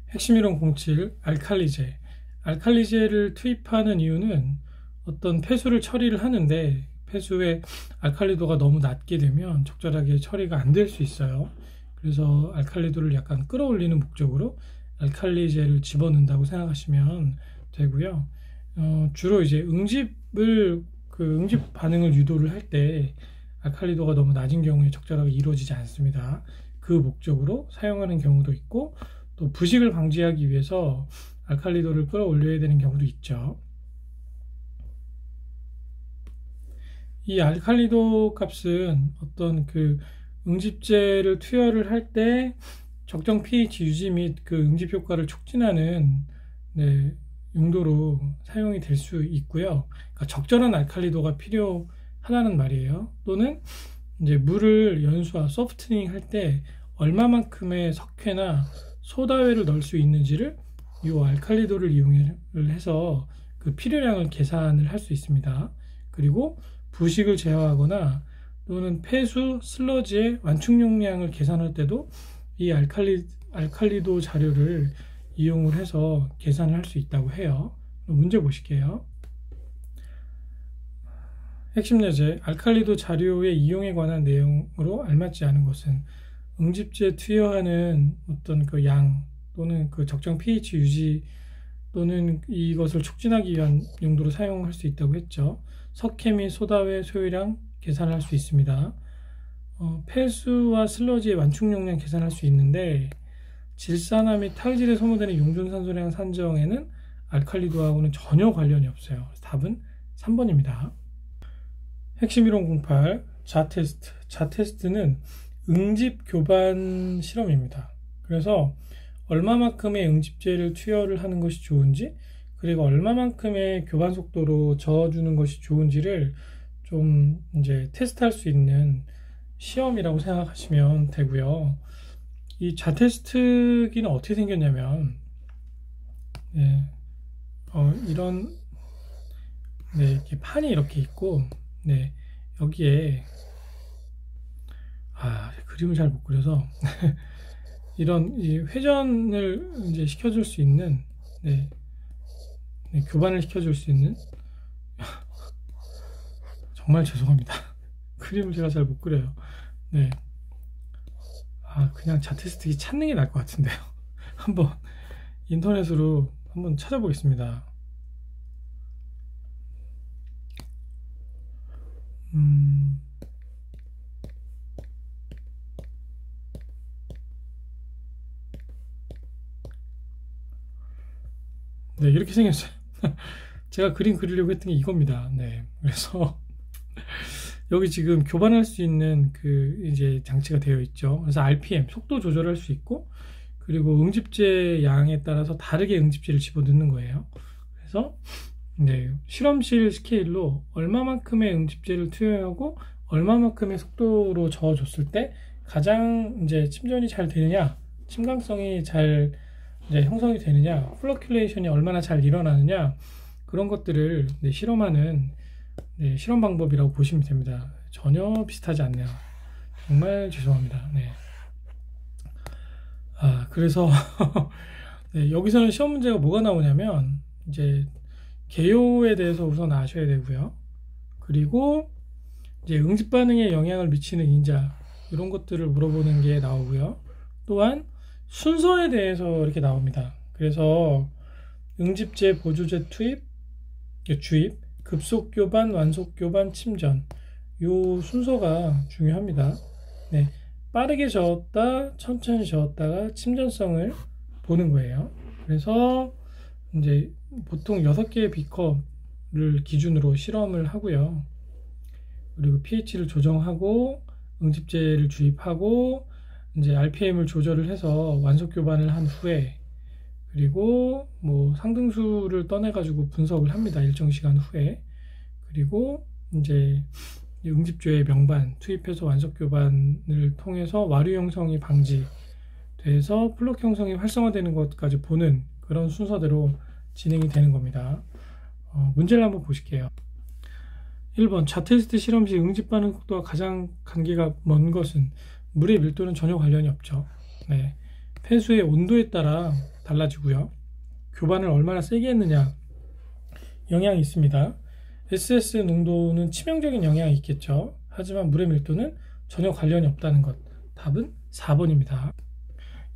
핵심 이론 07 알칼리제. 알칼리제를 투입하는 이유는 어떤 폐수를 처리를 하는데 폐수의 알칼리도가 너무 낮게 되면 적절하게 처리가 안 될 수 있어요. 그래서 알칼리도를 약간 끌어올리는 목적으로 알칼리제를 집어넣는다고 생각하시면 되고요. 주로 이제 응집 반응을 유도를 할 때 알칼리도가 너무 낮은 경우에 적절하게 이루어지지 않습니다. 그 목적으로 사용하는 경우도 있고, 또 부식을 방지하기 위해서 알칼리도를 끌어올려야 되는 경우도 있죠. 이 알칼리도 값은 어떤 응집제를 투여를 할 때 적정 pH 유지 및 응집 효과를 촉진하는 용도로 사용이 될 수 있고요. 그러니까 적절한 알칼리도가 필요하다는 말이에요. 또는 이제 물을 연수와 소프트닝 할 때 얼마만큼의 석회나 소다회를 넣을 수 있는지를 이 알칼리도를 이용해서 그 필요량을 계산을 할 수 있습니다. 그리고 부식을 제어하거나 또는 폐수 슬러지의 완충 용량을 계산할 때도 이 알칼리도 자료를 이용을 해서 계산을 할 수 있다고 해요. 문제 보실게요. 핵심 예제, 알칼리도 자료의 이용에 관한 내용으로 알맞지 않은 것은 응집제 투여하는 어떤 양 또는 적정 pH 유지 또는 이것을 촉진하기 위한 용도로 사용할 수 있다고 했죠. 석회 및 소다의 소유량 계산할 수 있습니다. 폐수와 슬러지의 완충 용량 계산할 수 있는데 질산화 및 탈질에 소모되는 용존산소량 산정에는 알칼리도하고는 전혀 관련이 없어요. 답은 3번입니다. 핵심 이론 08 자테스트. 자테스트는 응집 교반 실험입니다. 그래서 얼마만큼의 응집제를 투여를 하는 것이 좋은지, 그리고 얼마만큼의 교반 속도로 저어주는 것이 좋은지를 좀 이제 테스트할 수 있는 시험이라고 생각하시면 되고요. 이 자테스트기는 어떻게 생겼냐면, 이런 이렇게 판이 이렇게 있고, 여기에 그림을 잘 못 그려서 이런 회전을 이제 시켜줄 수 있는 교반을 시켜줄 수 있는 정말 죄송합니다. 그림을 제가 잘 못 그려요. 그냥 자테스트기 찾는 게 나을 것 같은데요. 한번 인터넷으로 한번 찾아보겠습니다. 이렇게 생겼어요. 제가 그림 그리려고 했던 게 이겁니다. 그래서 여기 지금 교반할 수 있는 이제 장치가 되어 있죠. 그래서 RPM 속도 조절할 수 있고, 그리고 응집제 양에 따라서 다르게 응집제를 집어넣는 거예요. 그래서 실험실 스케일로 얼마만큼의 응집제를 투여하고 얼마만큼의 속도로 저어줬을 때 가장 이제 침전이 잘 되느냐, 침강성이 잘 형성이 되느냐, 플러큘레이션이 얼마나 잘 일어나느냐, 그런 것들을 실험하는 실험 방법이라고 보시면 됩니다. 전혀 비슷하지 않네요. 정말 죄송합니다. 그래서 여기서는 시험 문제가 뭐가 나오냐면 이제 개요에 대해서 우선 아셔야 되고요. 그리고 이제 응집 반응에 영향을 미치는 인자, 이런 것들을 물어보는 게 나오고요. 또한 순서에 대해서 이렇게 나옵니다. 그래서 응집제, 보조제 투입, 주입, 급속 교반, 완속 교반, 침전, 요 순서가 중요합니다. 빠르게 저었다, 천천히 저었다가 침전성을 보는 거예요. 그래서 이제 보통 6개의 비커를 기준으로 실험을 하고요. 그리고 pH를 조정하고 응집제를 주입하고 이제 RPM을 조절을 해서 완속 교반을 한 후에, 그리고 상등수를 떠내 가지고 분석을 합니다. 일정 시간 후에. 그리고 이제 응집제의 명반 투입해서 완속 교반을 통해서 와류 형성이 방지돼서 플럭 형성이 활성화되는 것까지 보는 그런 순서대로 진행이 되는 겁니다. 문제를 한번 보실게요. 1번 자테스트 실험 시 응집 반응 속도가 가장 관계가 먼 것은 물의 밀도는 전혀 관련이 없죠. 폐수의 온도에 따라 달라지고요. 교반을 얼마나 세게 했느냐 영향이 있습니다. SS 농도는 치명적인 영향이 있겠죠. 하지만 물의 밀도는 전혀 관련이 없다는 것. 답은 4번입니다.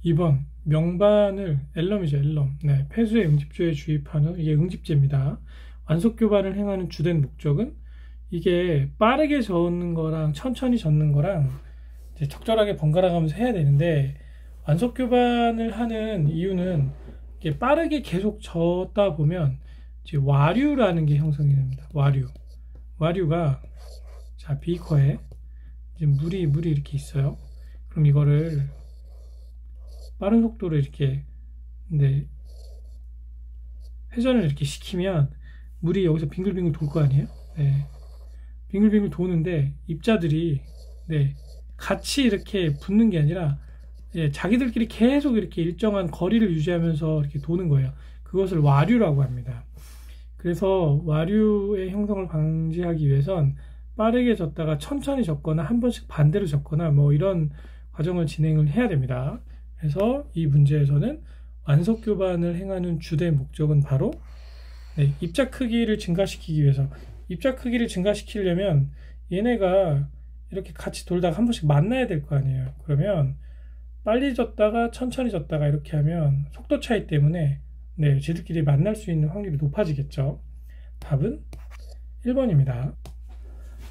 2번 명반을 앨럼이죠. 앨럼. 네, 폐수의 응집조에 주입한 후 이게 응집제입니다. 완속 교반을 행하는 주된 목적은 이게 빠르게 저는 거랑 천천히 젓는 거랑 이제 적절하게 번갈아 가면서 해야 되는데 완속 교반을 하는 이유는 이게 빠르게 계속 젓다 보면 이제 와류라는 게 형성이 됩니다. 와류가 자 비커에 이제 물이 이렇게 있어요. 그럼 이거를 빠른 속도로 이렇게 회전을 이렇게 시키면 물이 여기서 빙글빙글 돌 거 아니에요? 네. 빙글빙글 도는데 입자들이 같이 이렇게 붙는 게 아니라 자기들끼리 계속 이렇게 일정한 거리를 유지하면서 이렇게 도는 거예요. 그것을 와류라고 합니다. 그래서 와류의 형성을 방지하기 위해선 빠르게 젓다가 천천히 젓거나 한 번씩 반대로 젓거나 뭐 이런 과정을 진행을 해야 됩니다. 그래서 이 문제에서는 완속 교반을 행하는 주된 목적은 바로 입자 크기를 증가시키기 위해서, 입자 크기를 증가시키려면 얘네가 이렇게 같이 돌다가 한 번씩 만나야 될 거 아니에요. 그러면 빨리 젓다가 천천히 젓다가 이렇게 하면 속도 차이 때문에 쟤들끼리 만날 수 있는 확률이 높아지겠죠. 답은 1번입니다.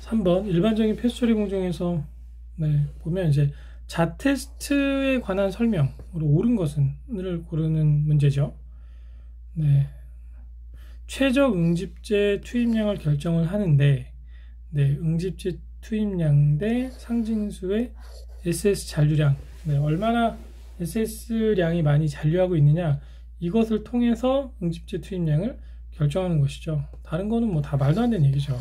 3번 일반적인 폐수 처리 공정에서 보면 이제 자테스트에 관한 설명으로 옳은 것은을 고르는 문제죠. 최적 응집제 투입량을 결정을 하는데 응집제 투입량 대 상징수의 SS 잔류량, 얼마나 SS량이 많이 잔류하고 있느냐, 이것을 통해서 응집제 투입량을 결정하는 것이죠. 다른 거는 뭐 다 말도 안 되는 얘기죠.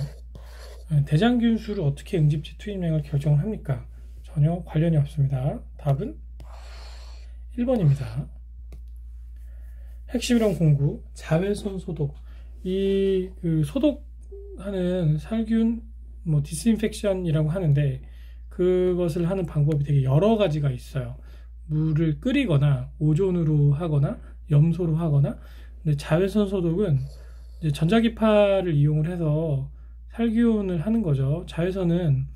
대장균 수를 어떻게 응집제 투입량을 결정을 합니까? 전혀 관련이 없습니다. 답은 1번입니다. 핵심 이론 공구, 자외선 소독. 이 소독하는 살균 디스인펙션이라고 하는데 그것을 하는 방법이 되게 여러 가지가 있어요. 물을 끓이거나 오존으로 하거나 염소로 하거나. 근데 자외선 소독은 이제 전자기파를 이용을 해서 살균을 하는 거죠. 자외선은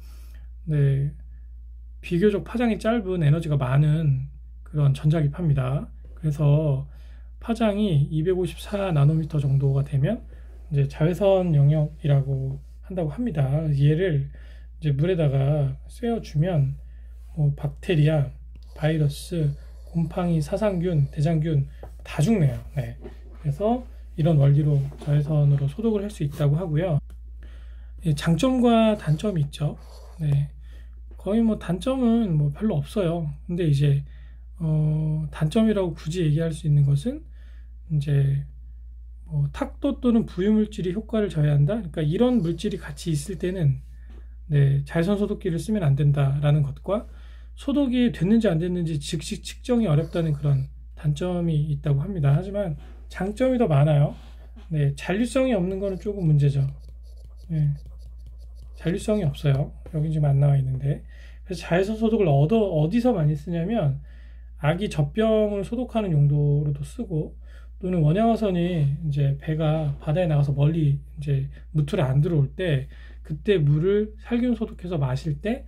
비교적 파장이 짧은 에너지가 많은 그런 전자기파입니다. 그래서 파장이 254나노미터 정도가 되면 이제 자외선 영역이라고 한다고 합니다. 얘를 이제 물에다가 쐬어주면 박테리아, 바이러스, 곰팡이, 사상균, 대장균 다 죽네요. 그래서 이런 원리로 자외선으로 소독을 할 수 있다고 하고요. 장점과 단점이 있죠. 거의 단점은 별로 없어요. 근데 이제 단점이라고 굳이 얘기할 수 있는 것은 이제 탁도 또는 부유물질이 효과를 저해한다. 그러니까 이런 물질이 같이 있을 때는 자외선 소독기를 쓰면 안 된다라는 것과 소독이 됐는지 안 됐는지 즉시 측정이 어렵다는 그런 단점이 있다고 합니다. 하지만 장점이 더 많아요. 잔류성이 없는 거는 조금 문제죠. 잔류성이 없어요. 여기 지금 안 나와 있는데. 그래서 자외선 소독을 어디서 많이 쓰냐면 아기 젖병을 소독하는 용도로도 쓰고, 또는 원양어선이 이제 배가 바다에 나가서 멀리 이제 무틀에 안 들어올 때 그때 물을 살균 소독해서 마실 때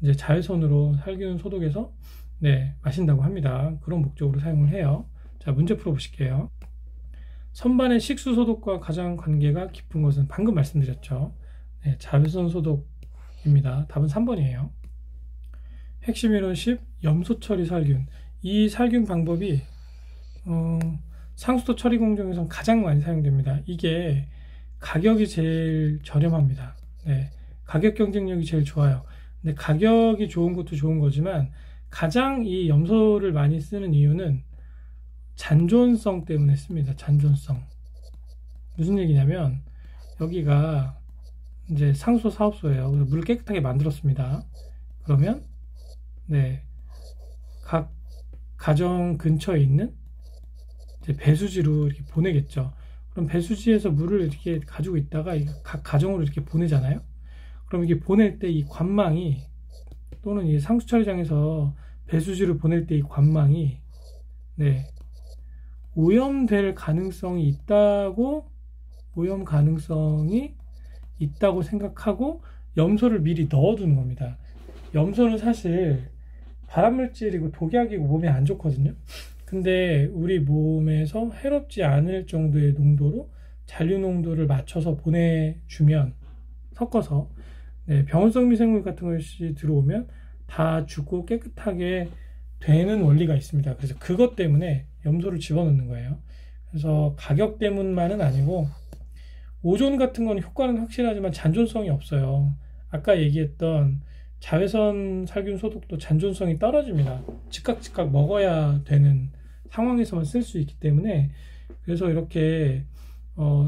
이제 자외선으로 살균 소독해서 마신다고 합니다. 그런 목적으로 사용을 해요. 자, 문제 풀어보실게요. 선반의 식수 소독과 가장 관계가 깊은 것은 방금 말씀드렸죠. 자외선 소독입니다. 답은 3번이에요. 핵심 이론 10, 염소 처리 살균. 이 살균 방법이 상수도 처리 공정에서 가장 많이 사용됩니다. 이게 가격이 제일 저렴합니다. 가격 경쟁력이 제일 좋아요. 근데 가격이 좋은 것도 좋은 거지만 가장 이 염소를 많이 쓰는 이유는 잔존성 때문에 씁니다. 잔존성. 무슨 얘기냐면 여기가 이제 상수도 사업소예요. 그래서 물을 깨끗하게 만들었습니다. 그러면 각 가정 근처에 있는 이제 배수지로 이렇게 보내겠죠. 그럼 배수지에서 물을 이렇게 가지고 있다가 각 가정으로 이렇게 보내잖아요. 그럼 이게 보낼 때 이 관망이, 또는 이 상수 처리장에서 배수지로 보낼 때 이 관망이 오염될 가능성이 있다고 생각하고 염소를 미리 넣어두는 겁니다. 염소는 사실 발암물질이고 독약이고 몸에 안 좋거든요. 근데 우리 몸에서 해롭지 않을 정도의 농도로 잔류 농도를 맞춰서 보내주면, 섞어서 병원성 미생물 같은 것이 들어오면 다 죽고 깨끗하게 되는 원리가 있습니다. 그래서 그것 때문에 염소를 집어넣는 거예요. 그래서 가격 때문만은 아니고, 오존 같은 건 효과는 확실하지만 잔존성이 없어요. 아까 얘기했던 자외선 살균 소독도 잔존성이 떨어집니다. 즉각 먹어야 되는 상황에서만 쓸 수 있기 때문에. 그래서 이렇게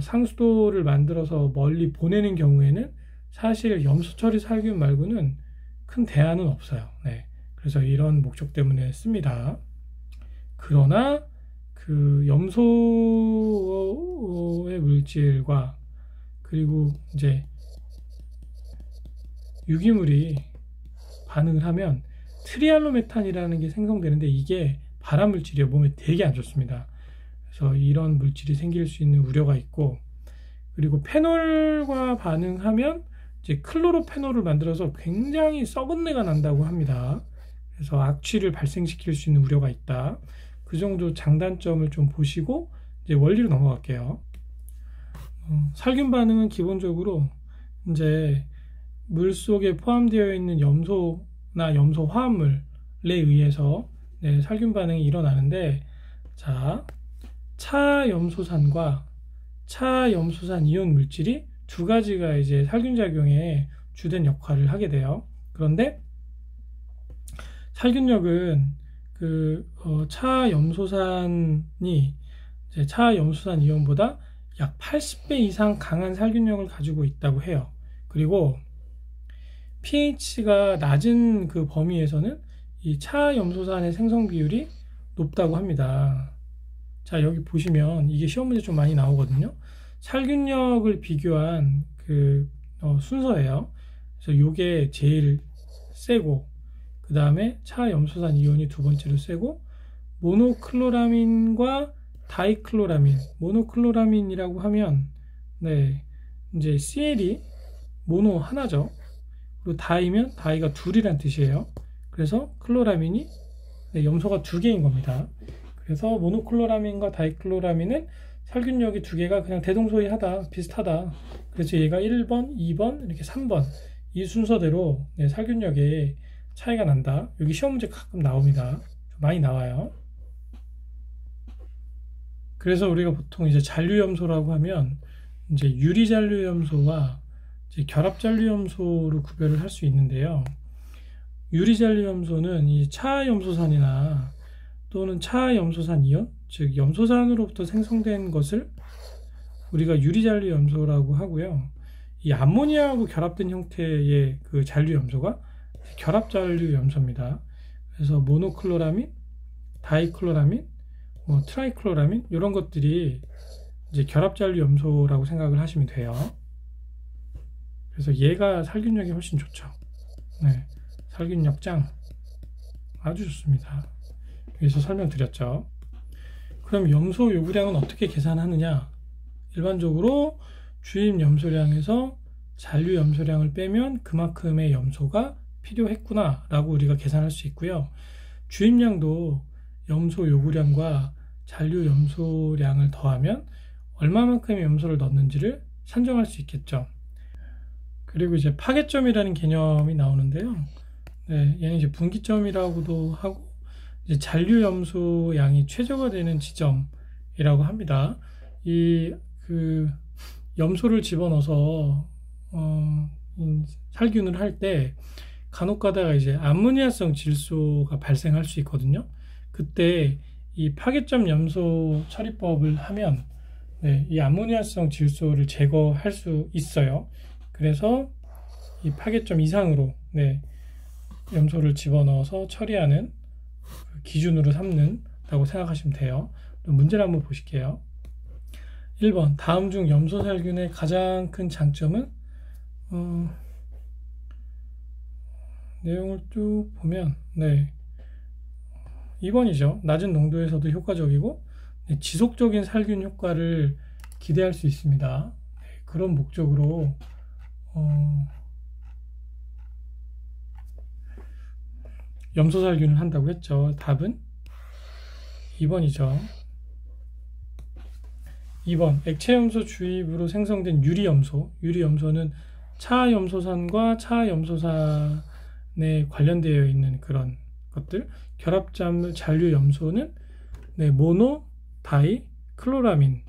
상수도를 만들어서 멀리 보내는 경우에는 사실 염소 처리 살균 말고는 큰 대안은 없어요. 네. 그래서 이런 목적 때문에 씁니다. 그러나 그 염소의 물질과 그리고 이제 유기물이 반응을 하면 트리알로메탄이라는 게 생성되는데, 이게 발암 물질이에요. 몸에 되게 안 좋습니다. 그래서 이런 물질이 생길 수 있는 우려가 있고, 그리고 페놀과 반응하면 이제 클로로페놀을 만들어서 굉장히 썩은 내가 난다고 합니다. 그래서 악취를 발생시킬 수 있는 우려가 있다. 그 정도 장단점을 좀 보시고 이제 원리로 넘어갈게요. 살균 반응은 기본적으로 이제 물 속에 포함되어 있는 염소나 염소 화합물에 의해서 살균 반응이 일어나는데, 자, 차염소산과 차염소산 이온 물질이 두 가지가 이제 살균 작용에 주된 역할을 하게 돼요. 그런데 살균력은 차염소산이 이제 차염소산 이온보다 약 80배 이상 강한 살균력을 가지고 있다고 해요. 그리고 pH가 낮은 그 범위에서는 이 차염소산의 생성 비율이 높다고 합니다. 자, 여기 보시면 이게 시험 문제 좀 많이 나오거든요. 살균력을 비교한 그 순서예요. 그래서 이게 제일 세고, 그 다음에 차염소산 이온이 두 번째로 세고, 모노클로라민과 다이클로라민. 모노클로라민이라고 하면 이제 CL이 모노 하나죠. 그리고 다이면 다이가 둘이란 뜻이에요. 그래서 클로라민이 염소가 두 개인 겁니다. 그래서 모노클로라민과 다이클로라민은 살균력이 두 개가 그냥 대동소이하다, 비슷하다. 그래서 얘가 1번, 2번, 이렇게 3번 이 순서대로 살균력에 차이가 난다. 여기 시험 문제 가끔 나옵니다. 많이 나와요. 그래서 우리가 보통 이제 잔류염소라고 하면 이제 유리잔류염소와 이제 결합잔류염소로 구별을 할 수 있는데요. 유리잔류염소는 이 차염소산이나 또는 차염소산 이온, 즉 염소산으로부터 생성된 것을 우리가 유리잔류염소라고 하고요. 이 암모니아하고 결합된 형태의 그 잔류염소가 결합잔류염소입니다. 그래서 모노클로라민, 다이클로라민, 트라이클로라민 이런 것들이 이제 결합잔류염소라고 생각을 하시면 돼요. 그래서 얘가 살균력이 훨씬 좋죠. 살균력 짱, 아주 좋습니다. 여기서 설명드렸죠. 그럼 염소 요구량은 어떻게 계산하느냐? 일반적으로 주입 염소량에서 잔류 염소량을 빼면 그만큼의 염소가 필요했구나 라고 우리가 계산할 수 있고요. 주입량도 염소 요구량과 잔류 염소량을 더하면 얼마만큼의 염소를 넣는지를 산정할 수 있겠죠. 그리고 이제 파괴점이라는 개념이 나오는데요. 얘는 이제 분기점이라고도 하고, 이제 잔류 염소 양이 최저가 되는 지점이라고 합니다. 염소를 집어넣어서 살균을 할 때 간혹 가다가 이제 암모니아성 질소가 발생할 수 있거든요. 그때 이 파괴점 염소 처리법을 하면 이 암모니아성 질소를 제거할 수 있어요. 그래서 이 파괴점 이상으로 염소를 집어넣어서 처리하는 기준으로 삼는다고 생각하시면 돼요. 문제를 한번 보실게요. 1번, 다음 중 염소 살균의 가장 큰 장점은 내용을 쭉 보면 2번이죠. 낮은 농도에서도 효과적이고 지속적인 살균 효과를 기대할 수 있습니다. 그런 목적으로 염소 살균을 한다고 했죠. 답은 2번이죠. 2번 액체염소 주입으로 생성된 유리염소. 유리염소는 차염소산과 차염소산에 관련되어 있는 그런 것들. 결합작물 잔류염소는 모노, 다이, 클로라민,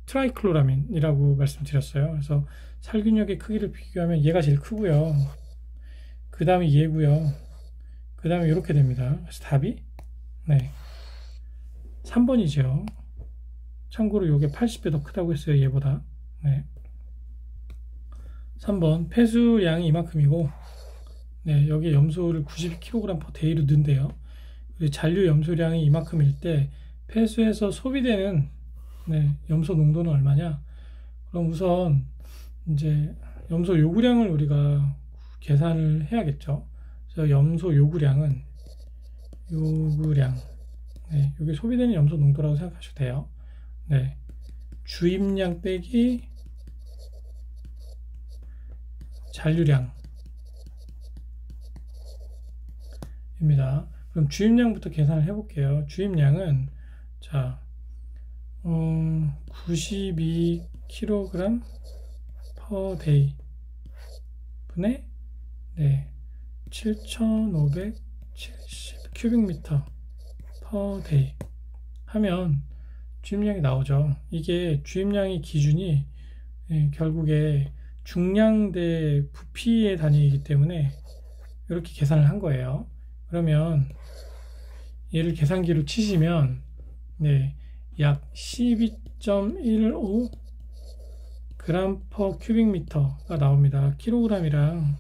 트라이클로라민이라고 말씀드렸어요. 그래서 살균력의 크기를 비교하면 얘가 제일 크고요. 그 다음에 얘고요. 그 다음에 이렇게 됩니다. 그래서 답이 3번이죠. 참고로 이게 80배 더 크다고 했어요. 얘보다. 3번 폐수량이 이만큼이고 여기 염소를 92kg/day로 넣는데요. 잔류 염소량이 이만큼일 때 폐수에서 소비되는 염소 농도는 얼마냐? 그럼 우선 이제 염소 요구량을 우리가 계산을 해야겠죠. 그래서 염소 요구량 여기 소비되는 염소 농도라고 생각하셔도 돼요. 주입량 빼기 잔류량입니다. 그럼 주입량부터 계산을 해볼게요. 주입량은 92kg/day 분의 7570 큐빅미터/day 하면 주입량이 나오죠. 이게 주입량의 기준이 결국에 중량 대 부피의 단위이기 때문에 이렇게 계산을 한 거예요. 그러면 얘를 계산기로 치시면 약 12.15 g/큐빅미터가 나옵니다. 킬로그램이랑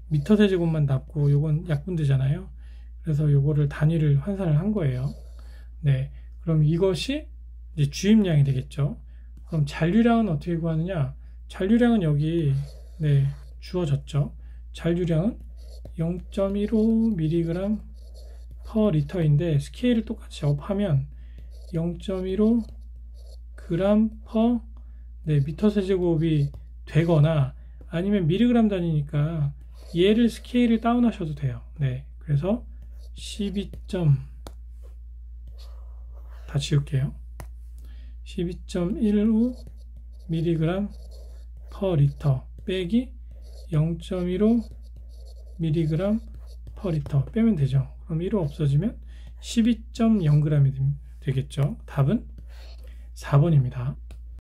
미터 세제곱만 남고 요건 약분되잖아요. 그래서 요거를 단위를 환산을 한 거예요. 그럼 이것이 이제 주입량이 되겠죠. 그럼 잔류량은 어떻게 구하느냐? 잔류량은 여기 주어졌죠. 잔류량은 0.15mg/L인데 스케일을 똑같이 업하면 0.15 g/미터 세제곱이 되거나 아니면 미리그램 단위니까 얘를 스케일을 다운하셔도 돼요. 그래서 12. 다 지울게요. 12.15 mg/L 빼기 0.15 mg/L 빼면 되죠. 그럼 1호 없어지면 12.0g이 되겠죠. 답은 4번입니다.